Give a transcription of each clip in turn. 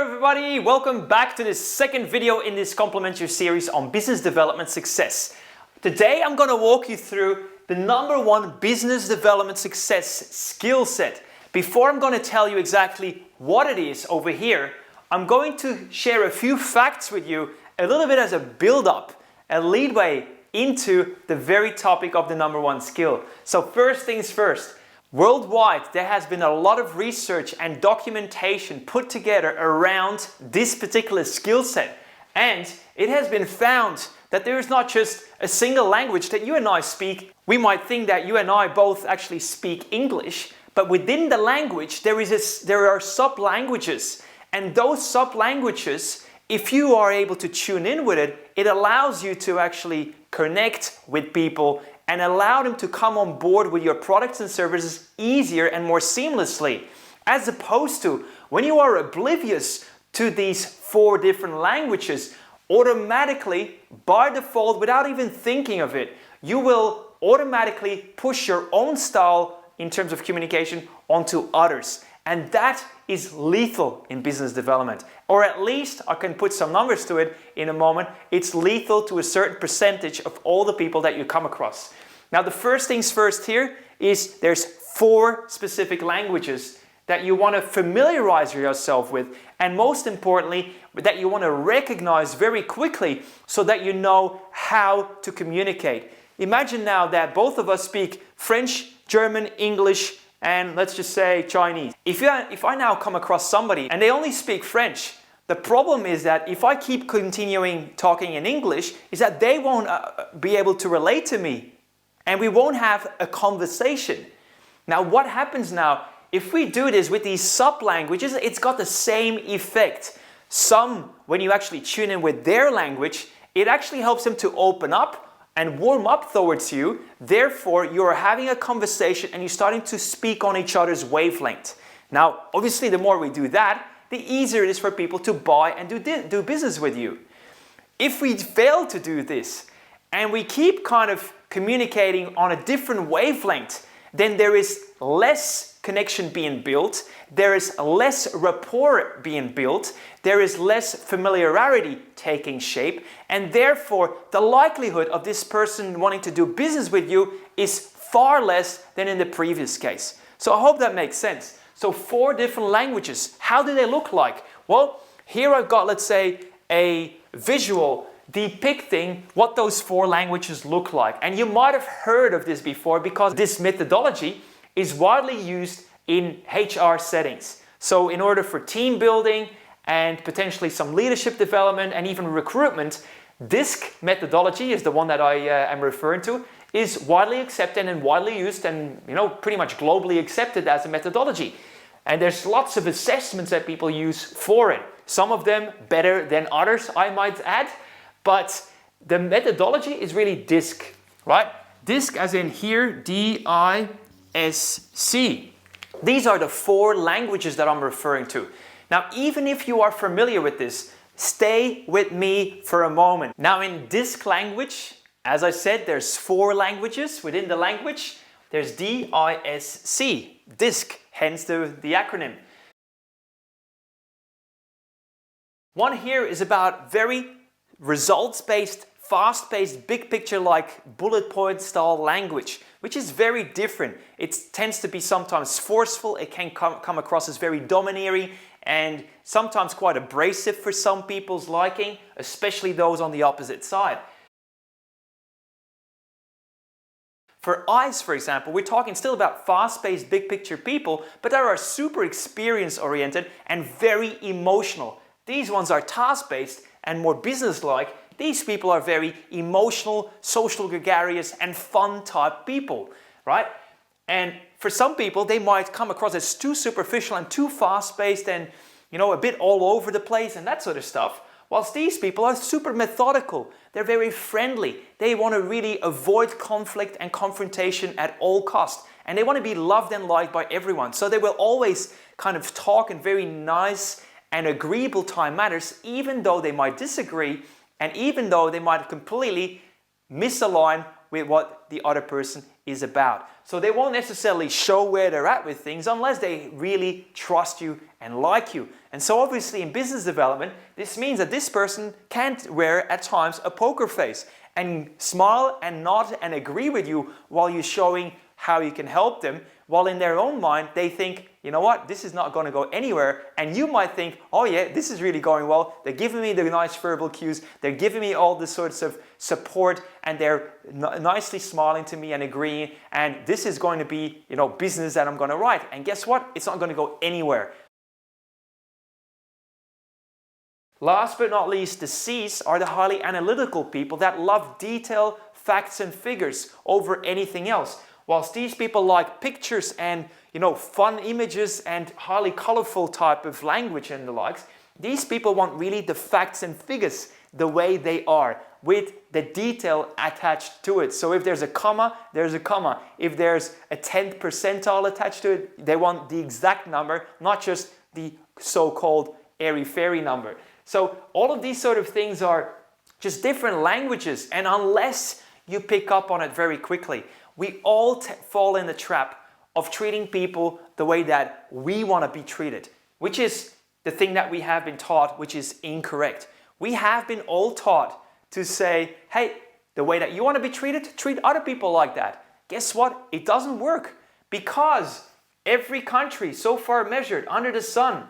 everybody, welcome back to this second video in this complimentary series on business development success. Today I'm going to walk you through the #1 business development success skill set. Before I'm going to tell you exactly what it is over here, I'm going to share a few facts with you, a little bit as a build-up, a leadway into the very topic of the #1 skill. So first things first. Worldwide, there has been a lot of research and documentation put together around this particular skill set. And it has been found that there is not just a single language that you and I speak. We might think that you and I both actually speak English, but within the language, there are sub-languages. And those sub-languages, if you are able to tune in with it, it allows you to actually connect with people and allow them to come on board with your products and services easier and more seamlessly. As opposed to when you are oblivious to these 4 different languages, automatically, by default, without even thinking of it, you will automatically push your own style in terms of communication onto others. And that is lethal in business development. Or at least, I can put some numbers to it in a moment, it's lethal to a certain percentage of all the people that you come across. Now the first things first here is there's 4 specific languages that you want to familiarize yourself with, and most importantly, that you want to recognize very quickly so that you know how to communicate. Imagine now that both of us speak French, German, English, and let's just say Chinese. If I now come across somebody and they only speak French, the problem is that if I keep continuing talking in English, is that they won't be able to relate to me and we won't have a conversation. Now what happens now, if we do this with these sub-languages, it's got the same effect. Some, when you actually tune in with their language, it actually helps them to open up and warm up towards you. Therefore, you're having a conversation and you're starting to speak on each other's wavelength. Now, obviously, the more we do that, the easier it is for people to buy and do business with you. If we fail to do this and we keep kind of communicating on a different wavelength, then there is less connection being built, there is less rapport being built, there is less familiarity taking shape, and therefore the likelihood of this person wanting to do business with you is far less than in the previous case. So I hope that makes sense. So 4 different languages, how do they look like? Well, here I've got, let's say, a visual depicting what those 4 languages look like. And you might have heard of this before because this methodology is widely used in HR settings. So in order for team building and potentially some leadership development and even recruitment, DISC methodology is the one that I am referring to, is widely accepted and widely used and pretty much globally accepted as a methodology. And there's lots of assessments that people use for it. Some of them better than others, I might add. But the methodology is really DISC, right? DISC as in here, D-I-S-C. These are the 4 languages that I'm referring to. Now, even if you are familiar with this, stay with me for a moment. Now, in DISC language, as I said, there's 4 languages within the language. There's D-I-S-C, DISC, hence the acronym. One here is about very results-based, fast-paced, big picture like bullet point style language, which is very different. It tends to be sometimes forceful, it can come across as very domineering and sometimes quite abrasive for some people's liking, especially those on the opposite side. For eyes, for example, we're talking still about fast-paced, big picture people, but they are super experience-oriented and very emotional. These ones are task-based and more business-like. These people are very emotional, social, gregarious, and fun type people, right? And for some people, they might come across as too superficial and too fast-paced and, a bit all over the place and that sort of stuff. Whilst these people are super methodical. They're very friendly. They want to really avoid conflict and confrontation at all costs. And they want to be loved and liked by everyone. So they will always kind of talk in very nice and agreeable time matters, even though they might disagree and even though they might completely misalign with what the other person is about. So they won't necessarily show where they're at with things unless they really trust you and like you. And so obviously in business development, this means that this person can't wear at times a poker face and smile and nod and agree with you while you're showing how you can help them, while in their own mind they think, you know what, this is not going to go anywhere. And you might think, oh yeah, this is really going well. They're giving me the nice verbal cues. They're giving me all the sorts of support, and they're nicely smiling to me and agreeing. And this is going to be, you know, business that I'm going to write. And guess what? It's not going to go anywhere. Last but not least, the C's are the highly analytical people that love detail, facts and figures over anything else. Whilst these people like pictures and, you know, fun images and highly colorful type of language and the likes, these people want really the facts and figures the way they are, with the detail attached to it. So if there's a comma, there's a comma. If there's a 10th percentile attached to it, they want the exact number, not just the so-called airy-fairy number. So all of these sort of things are just different languages, and unless you pick up on it very quickly, we all fall in the trap of treating people the way that we want to be treated, which is the thing that we have been taught, which is incorrect. We have been all taught to say, hey, the way that you want to be treated, treat other people like that. Guess what? It doesn't work, because every country so far measured under the sun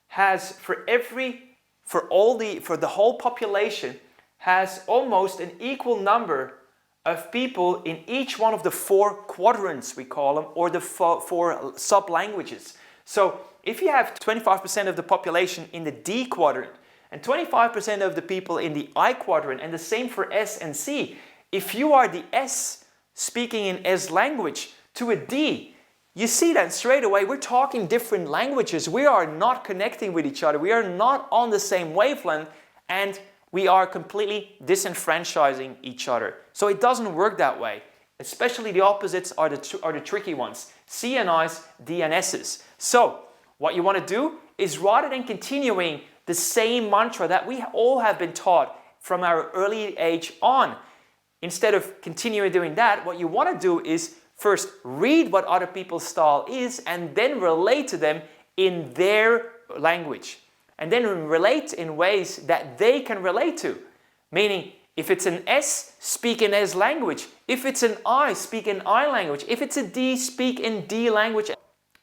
has for the whole population has almost an equal number of people in each one of the 4 quadrants, we call them, or the 4 sub-languages. So if you have 25% of the population in the D quadrant and 25% of the people in the I quadrant, and the same for S and C, if you are the S speaking in S language to a D, you see that straight away we're talking different languages. We are not connecting with each other. We are not on the same wavelength, and we are completely disenfranchising each other. So it doesn't work that way. Especially the opposites are the tricky ones. C and I's, D and S's. So what you want to do is, rather than continuing the same mantra that we all have been taught from our early age on, instead of continuing doing that, what you want to do is first read what other people's style is and then relate to them in their language. And then relate in ways that they can relate to. Meaning, if it's an S, speak in S language. If it's an I, speak in I language. If it's a D, speak in D language.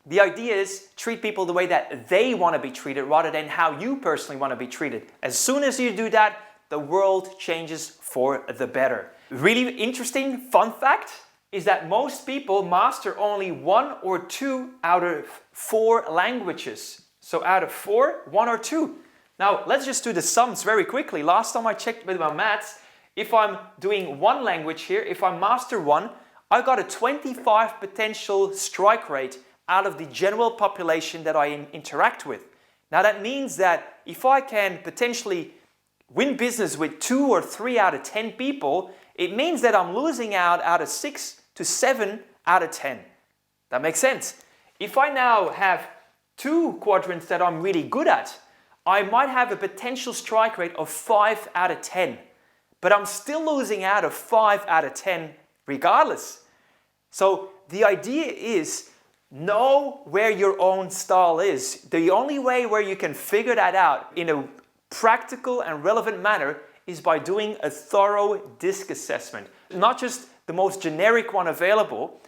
The idea is treat people the way that they want to be treated rather than how you personally want to be treated. As soon as you do that, the world changes for the better. Really interesting fun fact is that most people master only 1 or 2 out of 4 languages. So out of 4, 1 or 2. Now let's just do the sums very quickly. Last time I checked with my maths, if I'm doing 1 language here, if I master 1, I got a 25 potential strike rate out of the general population that I interact with. Now that means that if I can potentially win business with 2 or 3 out of 10 people, it means that I'm losing out of 6 to 7 out of 10. That makes sense. If I now have 2 quadrants that I'm really good at, I might have a potential strike rate of 5 out of 10. But I'm still losing out of 5 out of 10 regardless. So the idea is, know where your own style is. The only way where you can figure that out in a practical and relevant manner is by doing a thorough disc assessment. Not just the most generic one available.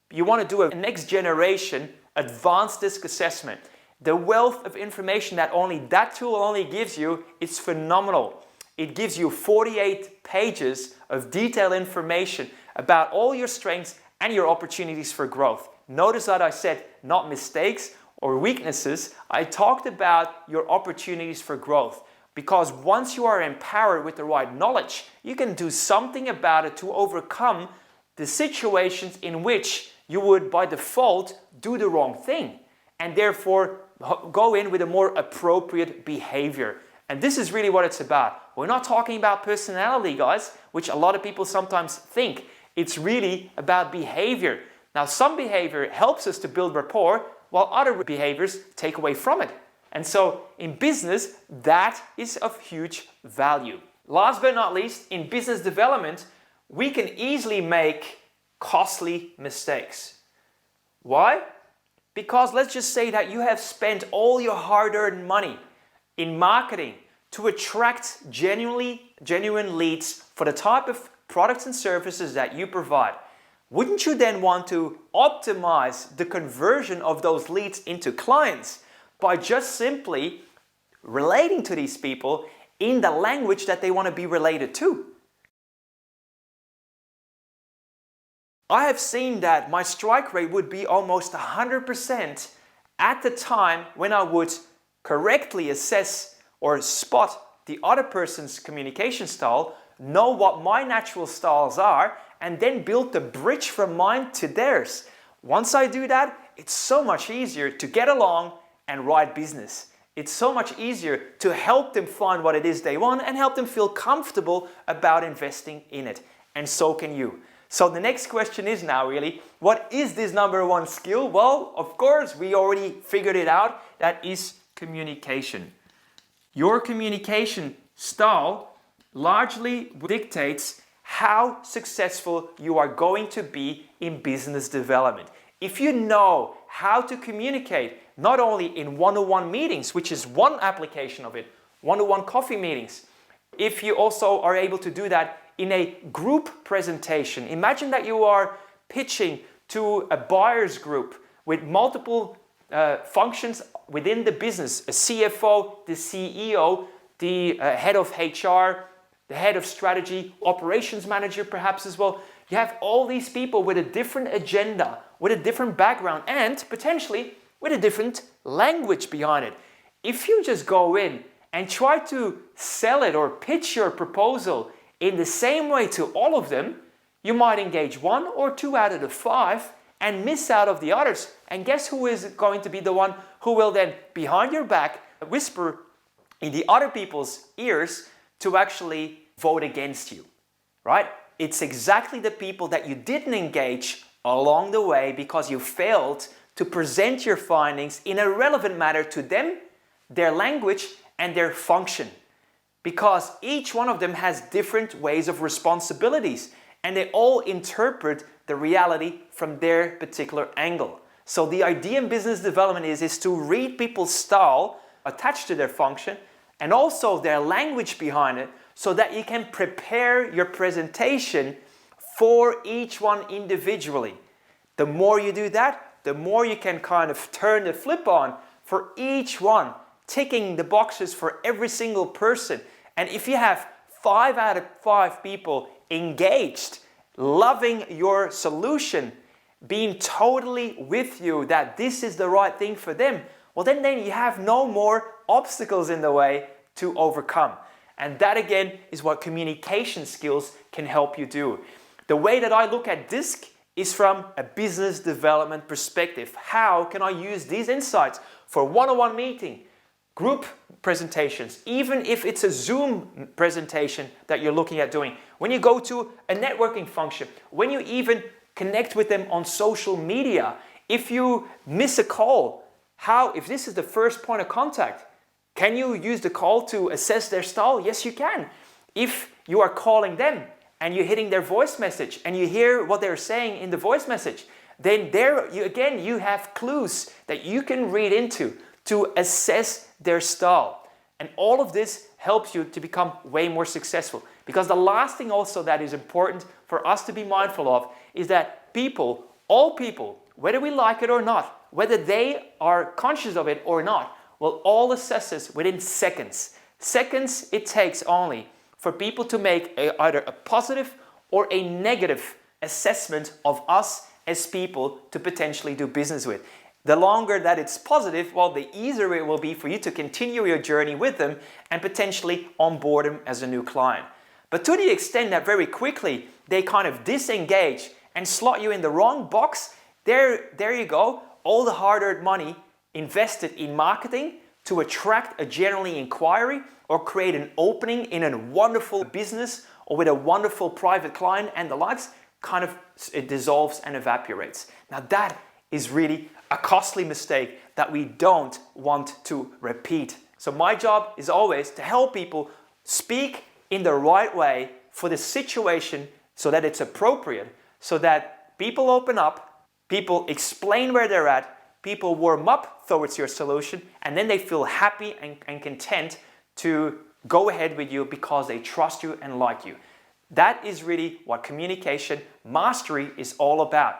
You want to do a next generation advanced disc assessment. The wealth of information that that tool only gives you is phenomenal. It gives you 48 pages of detailed information about all your strengths and your opportunities for growth. Notice that I said not mistakes or weaknesses. I talked about your opportunities for growth, because once you are empowered with the right knowledge, you can do something about it to overcome the situations in which you would by default do the wrong thing, and therefore go in with a more appropriate behavior. And this is really what it's about. We're not talking about personality, guys, which a lot of people sometimes think. It's really about behavior. Now, some behavior helps us to build rapport, while other behaviors take away from it. And so in business, that is of huge value. Last but not least, in business development, we can easily make costly mistakes. Why? Because let's just say that you have spent all your hard-earned money in marketing to attract genuine leads for the type of products and services that you provide. Wouldn't you then want to optimize the conversion of those leads into clients by just simply relating to these people in the language that they want to be related to? I have seen that my strike rate would be almost 100% at the time when I would correctly assess or spot the other person's communication style, know what my natural styles are, and then build the bridge from mine to theirs. Once I do that, it's so much easier to get along and write business. It's so much easier to help them find what it is they want and help them feel comfortable about investing in it. And so can you. So the next question is now really, what is this number one skill? Well, of course, we already figured it out. That is communication. Your communication style largely dictates how successful you are going to be in business development. If you know how to communicate, not only in one-on-one meetings, which is one application of it, one-on-one coffee meetings, if you also are able to do that in a group presentation. Imagine that you are pitching to a buyer's group with multiple functions within the business, a CFO, the CEO, the head of HR, the head of strategy, operations manager perhaps as well. You have all these people with a different agenda, with a different background, and potentially with a different language behind it. If you just go in and try to sell it or pitch your proposal in the same way to all of them, you might engage 1 or 2 out of the 5 and miss out of the others. And guess who is going to be the one who will then, behind your back, whisper in the other people's ears to actually vote against you, right? It's exactly the people that you didn't engage along the way because you failed to present your findings in a relevant manner to them, their language, and their function. Because each one of them has different ways of responsibilities and they all interpret the reality from their particular angle. So the idea in business development is to read people's style attached to their function and also their language behind it so that you can prepare your presentation for each one individually. The more you do that, the more you can kind of turn the flip on for each one, ticking the boxes for every single person. And if you have 5 out of 5 people engaged, loving your solution, being totally with you that this is the right thing for them, well then you have no more obstacles in the way to overcome. And that again is what communication skills can help you do. The way that I look at DISC is from a business development perspective. How can I use these insights for one-on-one meeting, group presentations, even if it's a Zoom presentation that you're looking at doing, when you go to a networking function, when you even connect with them on social media, if you miss a call, if this is the first point of contact, can you use the call to assess their style? Yes, you can. If you are calling them and you're hitting their voice message and you hear what they're saying in the voice message, then you have clues that you can read into to assess their style. And all of this helps you to become way more successful. Because the last thing also that is important for us to be mindful of is that people, all people, whether we like it or not, whether they are conscious of it or not, will all assess us within seconds. Seconds it takes only for people to make either a positive or a negative assessment of us as people to potentially do business with. The longer that it's positive, well, the easier it will be for you to continue your journey with them and potentially onboard them as a new client. But to the extent that very quickly they kind of disengage and slot you in the wrong box, there you go, all the hard-earned money invested in marketing to attract a genuine inquiry or create an opening in a wonderful business or with a wonderful private client and the likes, it dissolves and evaporates. Now that is really a costly mistake that we don't want to repeat. So my job is always to help people speak in the right way for the situation so that it's appropriate, so that people open up, people explain where they're at, people warm up towards your solution, and then they feel happy and content to go ahead with you because they trust you and like you. That is really what communication mastery is all about.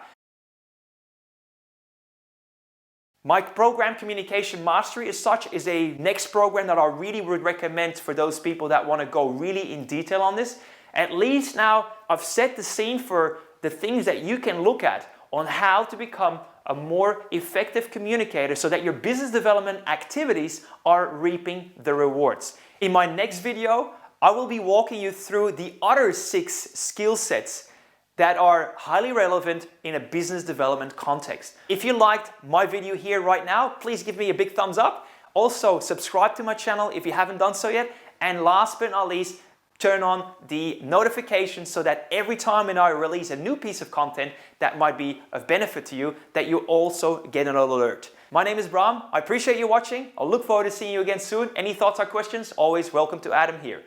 My program, Communication Mastery, as such, is a next program that I really would recommend for those people that want to go really in detail on this. At least now I've set the scene for the things that you can look at on how to become a more effective communicator so that your business development activities are reaping the rewards. In my next video, I will be walking you through the other 6 skill sets that are highly relevant in a business development context. If you liked my video here right now, please give me a big thumbs up. Also, subscribe to my channel if you haven't done so yet. And last but not least, turn on the notifications so that every time when I release a new piece of content that might be of benefit to you, that you also get an alert. My name is Bram. I appreciate you watching. I'll look forward to seeing you again soon. Any thoughts or questions? Always welcome to add them here.